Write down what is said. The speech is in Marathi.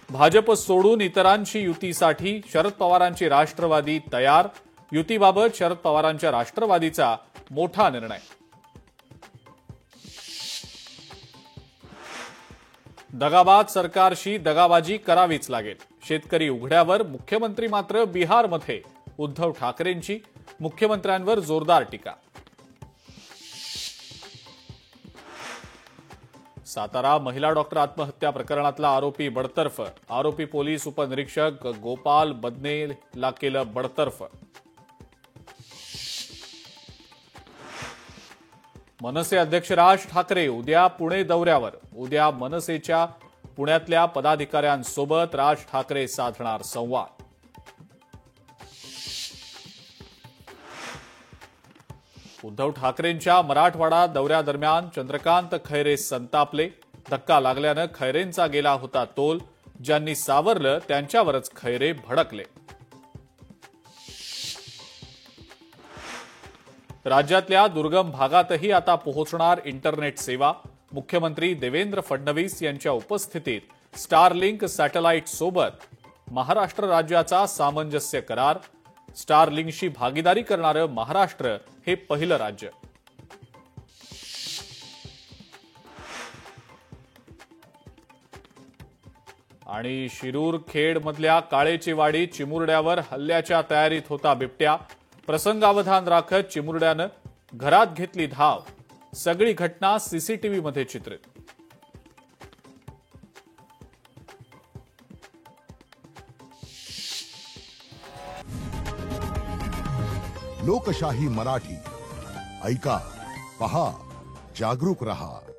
भाजप सोडून इतरांची युतीसाठी शरद पवारांची राष्ट्रवादी तयार. युतीबाबत शरद पवारांच्या राष्ट्रवादीचा मोठा निर्णय. दगाबाज सरकारशी दगाबाजी करावीच लागेल. शेतकरी उघड्यावर, मुख्यमंत्री मात्र बिहारमध्ये. उद्धव ठाकरेंची मुख्यमंत्र्यांवर जोरदार टीका. सातारा महिला डॉक्टर आत्महत्या प्रकरणातला आरोपी बडतर्फ. आरोपी पोलीस उपनिरीक्षक गोपाल बदनेला केलं बडतर्फ. मनसे अध्यक्ष राज ठाकरे उद्या पुणे दौऱ्यावर. उद्या मनसेच्या पुण्यातल्या पदाधिकाऱ्यांसोबत राज ठाकरे साधणार संवाद. उद्धव ठाकरेंच्या मराठवाडा दौऱ्यादरम्यान चंद्रकांत खैरे संतापले. धक्का लागल्यानं खैरेंचा गेला होता तोल. ज्यांनी सावरलं त्यांच्यावरच खैरे भडकले. राज्यातल्या दुर्गम भागातही आता पोहोचणार इंटरनेट सेवा. मुख्यमंत्री देवेंद्र फडणवीस यांच्या उपस्थितीत स्टारलिंक सॅटेलाइट सोबत महाराष्ट्र राज्याचा सामंजस्य करार. स्टारलिंकशी भागीदारी करणारं महाराष्ट्र हे पहिलं राज्य. आणि शिरूर खेडमधल्या काळेचीवाडी चिमुरड्यावर हल्ल्याच्या तयारीत होता बिबट्या. प्रसंगावधान राखत चिमुरड्यानं घरात घेतली धाव. सगळी घटना सीसीटीव्हीमध्ये चित्रित. लोकशाही मराठी ऐका, पहा, जागरूक रहा.